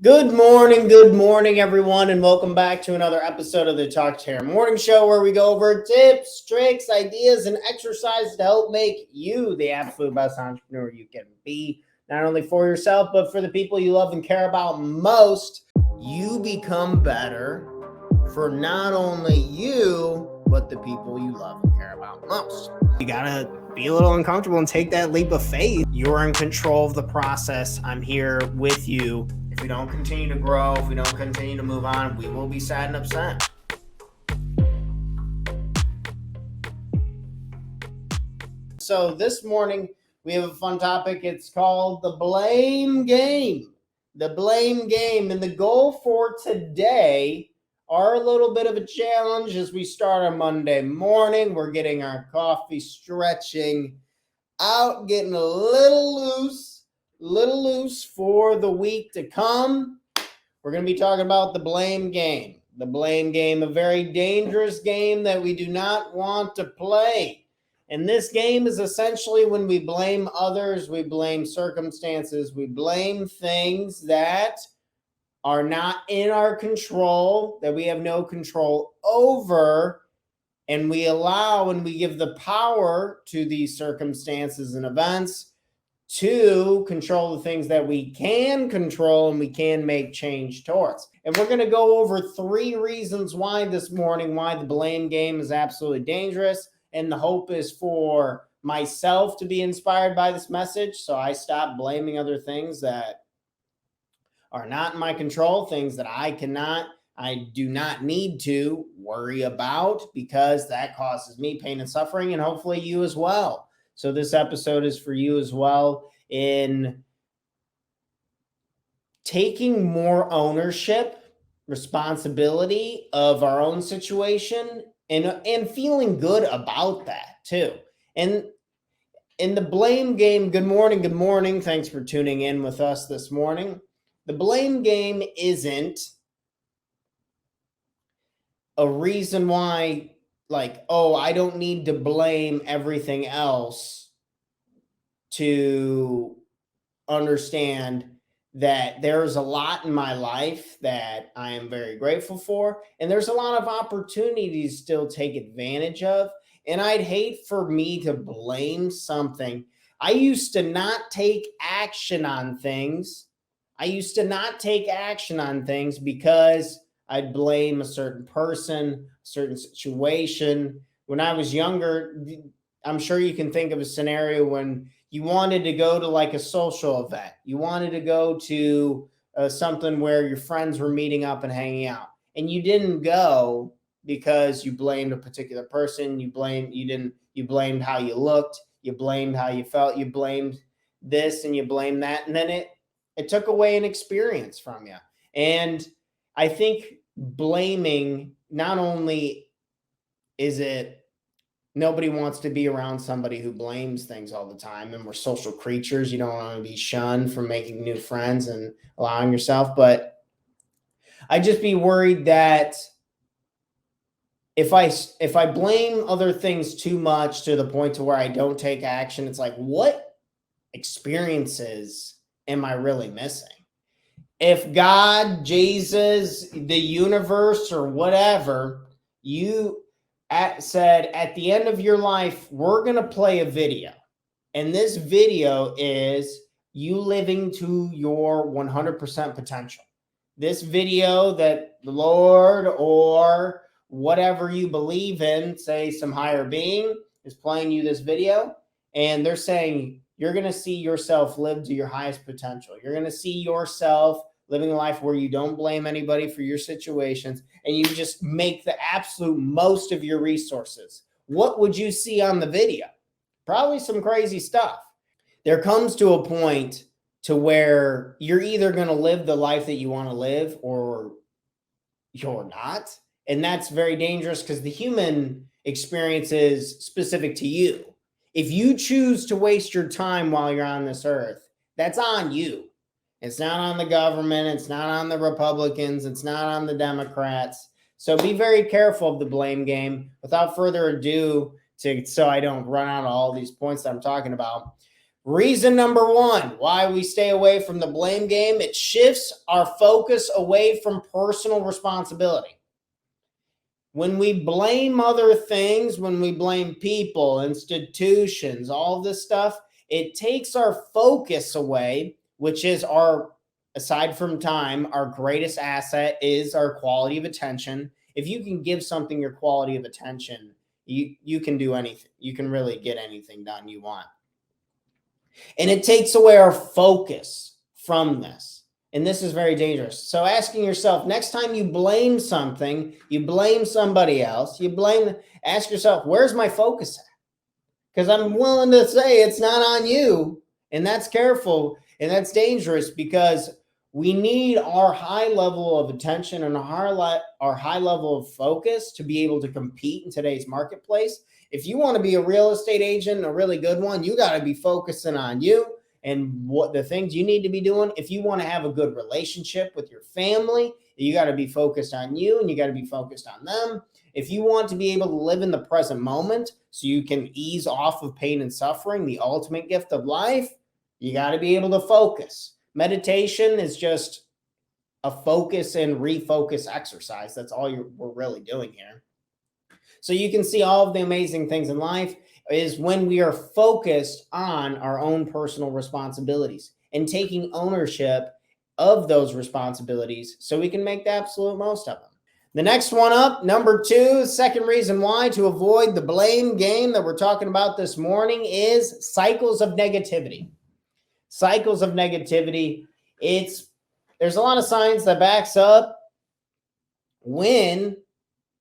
Good morning, everyone, and welcome back to another episode of the Talk to Hair Morning Show, where we go over tips, tricks, ideas, and exercises to help make you the absolute best entrepreneur you can be, not only for yourself, but for the people you love and care about most. You become better for not only you, but the people you love and care about most. You gotta be a little uncomfortable and take that leap of faith. You're in control of the process. I'm here with you. If we don't continue to grow, if we don't continue to move on, we will be sad and upset. So this morning we have a fun topic. It's called the blame game. The blame game. And the goal for today are a little bit of a challenge as we start our Monday morning. We're getting our coffee, stretching out, getting a little loose for the week to come. We're going to be talking about the blame game. The blame game, a very dangerous game that we do not want to play. And this game is essentially when we blame others, we blame circumstances, we blame things that are not in our control, that we have no control over, and we allow and we give the power to these circumstances and events to control the things that we can control and we can make change towards. And we're going to go over 3 reasons why this morning, why the blame game is absolutely dangerous. And the hope is for myself to be inspired by this message, so I stop blaming other things that are not in my control, things that I do not need to worry about, because that causes me pain and suffering, and hopefully you as well. So this episode is for you as well, in taking more ownership, responsibility of our own situation, and feeling good about that too. And in the blame game, good morning. Thanks for tuning in with us this morning. The blame game isn't a reason why, I don't need to blame everything else to understand that there's a lot in my life that I am very grateful for, and there's a lot of opportunities still take advantage of. And I'd hate for me to blame something. I used to not take action on things. Because I'd blame a certain person, a certain situation. When I was younger, I'm sure you can think of a scenario when you wanted to go to like a social event. You wanted to go to something where your friends were meeting up and hanging out, and you didn't go because you blamed a particular person. You blamed how you looked. You blamed how you felt. You blamed this and you blamed that. And then it took away an experience from you. And I think blaming, not only is it, nobody wants to be around somebody who blames things all the time, and we're social creatures. You don't want to be shunned from making new friends and allowing yourself. But I'd just be worried that if I blame other things too much to the point to where I don't take action, it's like, what experiences am I really missing? If God, Jesus, the universe, or whatever, said at the end of your life, we're going to play a video. And this video is you living to your 100% potential. This video that the Lord or whatever you believe in, say some higher being, is playing you this video, and they're saying you're going to see yourself live to your highest potential. You're going to see yourself living a life where you don't blame anybody for your situations, and you just make the absolute most of your resources. What would you see on the video? Probably some crazy stuff. There comes to a point to where you're either going to live the life that you want to live or you're not. And that's very dangerous, because the human experience is specific to you. If you choose to waste your time while you're on this earth, that's on you. It's not on the government. It's not on the Republicans. It's not on the Democrats. So be very careful of the blame game. Without further ado, so I don't run out of all these points that I'm talking about, Reason number one, why we stay away from the blame game, it shifts our focus away from personal responsibility. When we blame other things, when we blame people, institutions, all this stuff, it takes our focus away, which is our, aside from time, our greatest asset is our quality of attention. If you can give something your quality of attention, you can do anything. You can really get anything done you want. And it takes away our focus from this. And this is very dangerous. So asking yourself, next time you blame something, you blame somebody else, ask yourself, where's my focus at? Because I'm willing to say it's not on you. And that's careful and that's dangerous, because we need our high level of attention and our high level of focus to be able to compete in today's marketplace. If you want to be a real estate agent, a really good one, you got to be focusing on you and what the things you need to be doing. If you want to have a good relationship with your family, you got to be focused on you and you got to be focused on them. If you want to be able to live in the present moment so you can ease off of pain and suffering, the ultimate gift of life, you got to be able to focus. Meditation is just a focus and refocus exercise. That's all we're really doing here. So you can see all of the amazing things in life is when we are focused on our own personal responsibilities and taking ownership of those responsibilities so we can make the absolute most of them. The next one up, number two, second reason why to avoid the blame game that we're talking about this morning is cycles of negativity. Cycles of negativity. There's a lot of science that backs up when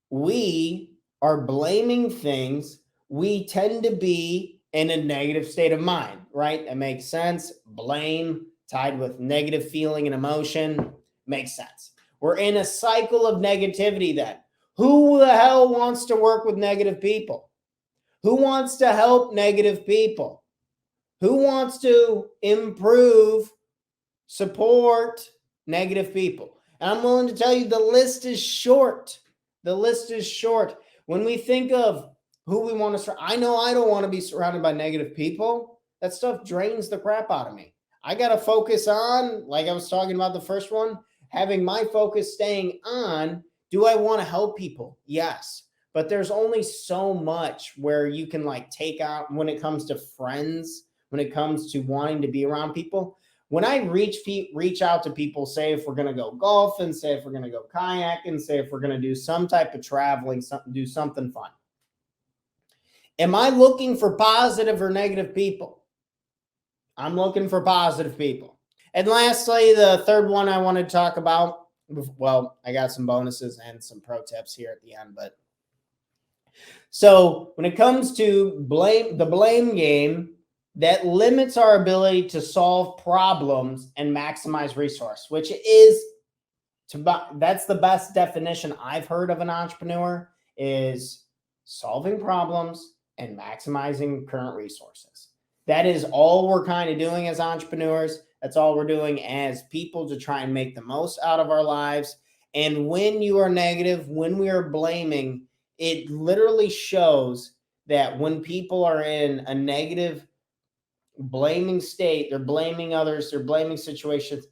we are blaming things, we tend to be in a negative state of mind, right? That makes sense. Blame tied with negative feeling and emotion makes sense. We're in a cycle of negativity then. Who the hell wants to work with negative people? Who wants to help negative people? Who wants to improve, support negative people? And I'm willing to tell you the list is short. The list is short. When we think of who we want to, I know I don't want to be surrounded by negative people. That stuff drains the crap out of me. I got to focus on, like I was talking about the first one, having my focus staying on, do I want to help people? Yes. But there's only so much where you can like take out when it comes to friends, when it comes to wanting to be around people. When I reach out to people, say if we're going to go golfing, say if we're going to go kayaking, say if we're going to do some type of traveling, do something fun. Am I looking for positive or negative people? I'm looking for positive people. And lastly, the third one I want to talk about, well, I got some bonuses and some pro tips here at the end, but so when it comes to the blame game, that limits our ability to solve problems and maximize resource, which is that's the best definition I've heard of an entrepreneur, is solving problems and maximizing current resources. That is all we're kind of doing as entrepreneurs. That's all we're doing as people to try and make the most out of our lives. And when you are negative, when we are blaming, it literally shows that when people are in a negative blaming state, they're blaming others, they're blaming situations,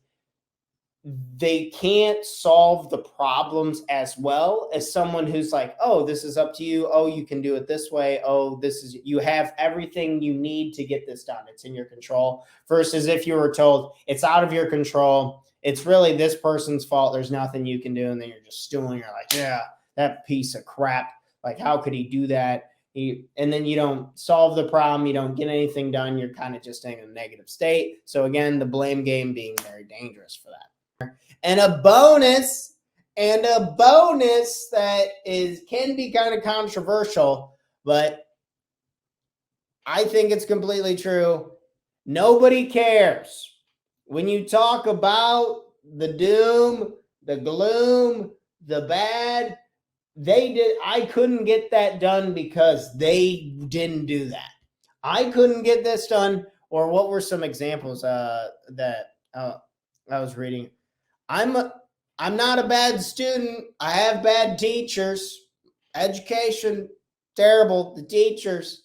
they can't solve the problems as well as someone who's like, oh, this is up to you. Oh, you can do it this way. Oh, you have everything you need to get this done. It's in your control. Versus if you were told it's out of your control, it's really this person's fault, there's nothing you can do. And then you're just stewing. You're like, yeah, that piece of crap. Like, how could he do that? And then you don't solve the problem. You don't get anything done. You're kind of just in a negative state. So again, the blame game being very dangerous for that. And a bonus that can be kind of controversial, but I think it's completely true. Nobody cares. When you talk about the doom, the gloom, the bad, I couldn't get that done because they didn't do that. I couldn't get this done. Or what were some examples that I was reading? I'm not a bad student. I have bad teachers. Education, terrible. The teachers.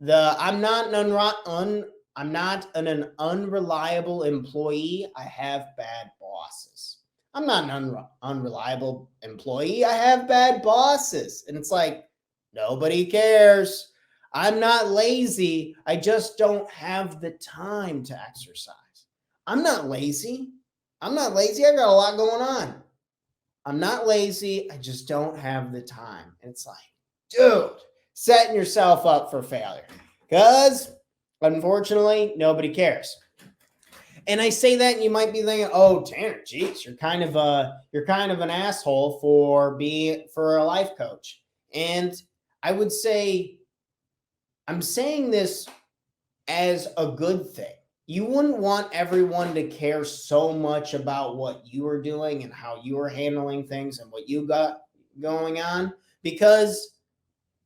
I'm not an I'm not an unreliable employee. I have bad bosses. I'm not an unreliable employee. I have bad bosses. And it's like, nobody cares. I'm not lazy. I just don't have the time to exercise. I'm not lazy. I'm not lazy. I got a lot going on. I'm not lazy. I just don't have the time. And it's like, dude, setting yourself up for failure. Because unfortunately, nobody cares. And I say that, and you might be thinking, "Oh, Tanner, geez, you're kind of an asshole for a life coach." And I would say, I'm saying this as a good thing. You wouldn't want everyone to care so much about what you are doing and how you are handling things and what you got going on, because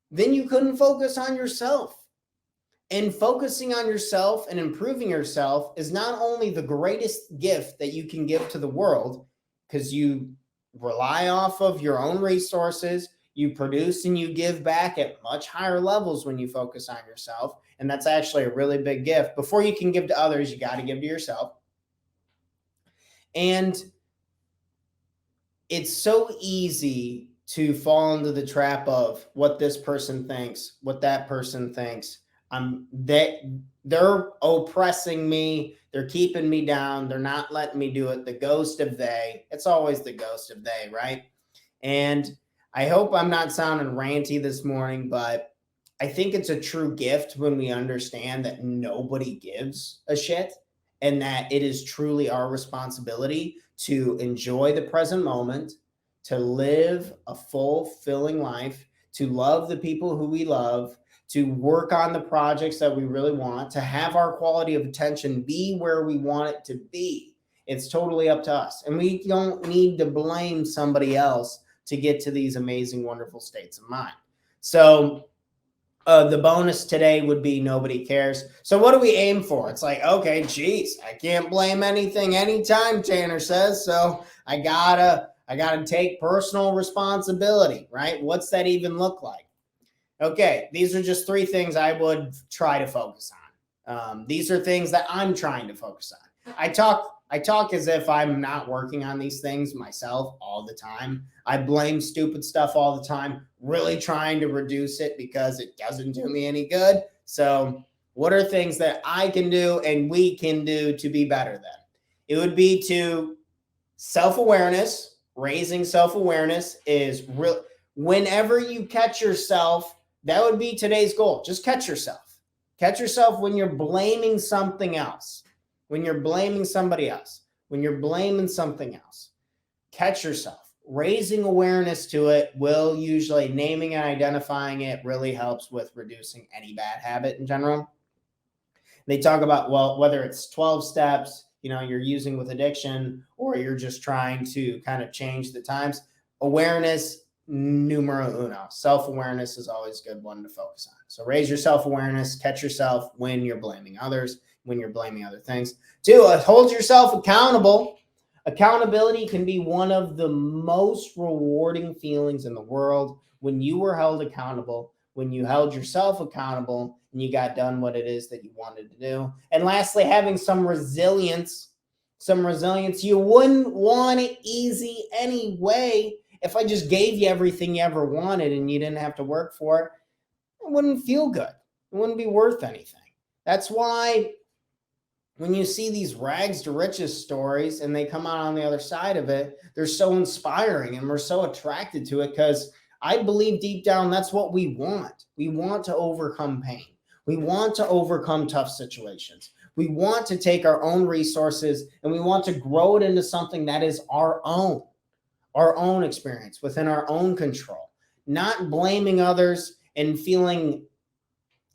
then you couldn't focus on yourself. And focusing on yourself and improving yourself is not only the greatest gift that you can give to the world, because you rely off of your own resources, you produce and you give back at much higher levels when you focus on yourself. And that's actually a really big gift. Before you can give to others, you got to give to yourself. And it's so easy to fall into the trap of what this person thinks, what that person thinks. They're oppressing me. They're keeping me down. They're not letting me do it. The ghost of they. It's always the ghost of they, right? And I hope I'm not sounding ranty this morning, but I think it's a true gift when we understand that nobody gives a shit and that it is truly our responsibility to enjoy the present moment, to live a fulfilling life, to love the people who we love, to work on the projects that we really want, to have our quality of attention be where we want it to be. It's totally up to us. And we don't need to blame somebody else to get to these amazing, wonderful states of mind. So the bonus today would be nobody cares. So what do we aim for? It's like, okay, geez, I can't blame anything anytime, Tanner says. So I gotta take personal responsibility, right? What's that even look like? Okay, these are just 3 things I would try to focus on. These are things that I'm trying to focus on. I talk as if I'm not working on these things myself all the time. I blame stupid stuff all the time, really trying to reduce it because it doesn't do me any good. So what are things that I can do and we can do to be better then? It would be to self-awareness. Raising self-awareness is real. Whenever you catch yourself, that would be today's goal. Just catch yourself. Catch yourself when you're blaming something else, when you're blaming somebody else, when you're blaming something else. Catch yourself. Raising awareness to it will usually, naming and identifying it really helps with reducing any bad habit in general. They talk about, well, whether it's 12 steps, you're using with addiction, or you're just trying to kind of change the times. Awareness, numero uno. Self-awareness is always a good one to focus on. So raise your self-awareness, catch yourself when you're blaming others, when you're blaming other things. 2, hold yourself accountable. Accountability can be one of the most rewarding feelings in the world. When you were held accountable, when you held yourself accountable and you got done what it is that you wanted to do. And lastly, having some resilience. You wouldn't want it easy anyway. If I just gave you everything you ever wanted and you didn't have to work for it, it wouldn't feel good. It wouldn't be worth anything. That's why when you see these rags to riches stories and they come out on the other side of it, they're so inspiring and we're so attracted to it, because I believe deep down that's what we want. We want to overcome pain. We want to overcome tough situations. We want to take our own resources and we want to grow it into something that is our own experience within our own control, not blaming others and feeling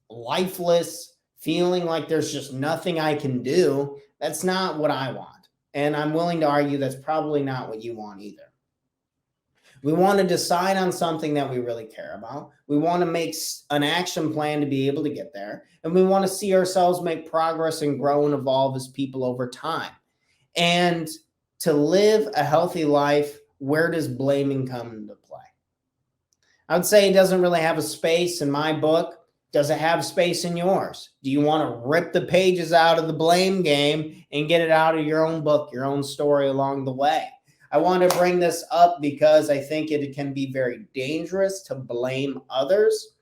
lifeless, feeling like there's just nothing I can do. That's not what I want. And I'm willing to argue that's probably not what you want either. We want to decide on something that we really care about. We want to make an action plan to be able to get there. And we want to see ourselves make progress and grow and evolve as people over time. And to live a healthy life, where does blaming come into play? I would say it doesn't really have a space in my book. Does it have space in yours? Do you want to rip the pages out of the blame game and get it out of your own book, your own story along the way? I want to bring this up because I think it can be very dangerous to blame others.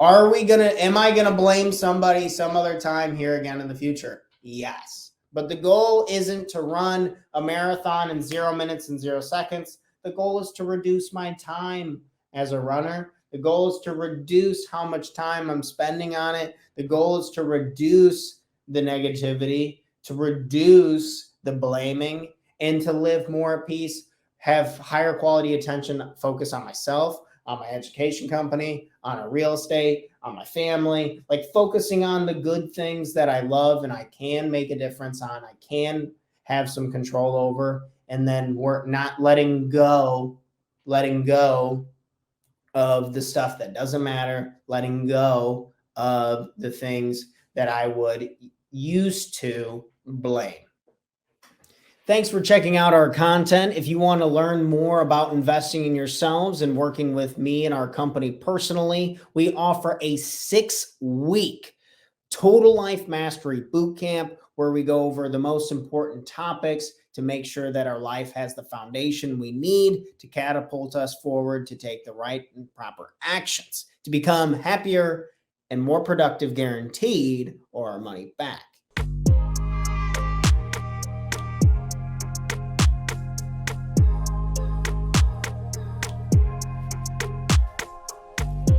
Am I going to blame somebody some other time here again in the future? Yes. But the goal isn't to run a marathon in 0 minutes and 0 seconds. The goal is to reduce my time as a runner. The goal is to reduce how much time I'm spending on it. The goal is to reduce the negativity, to reduce the blaming, and to live more at peace, have higher quality attention, focus on myself, on my education company, on a real estate, on my family, like focusing on the good things that I love and I can make a difference on, I can have some control over, and then we're not letting go of the stuff that doesn't matter, letting go of the things that I would used to blame. Thanks for checking out our content. If you want to learn more about investing in yourselves and working with me and our company personally, we offer a 6-week Total Life Mastery Bootcamp where we go over the most important topics to make sure that our life has the foundation we need to catapult us forward to take the right and proper actions to become happier and more productive, guaranteed, or our money back.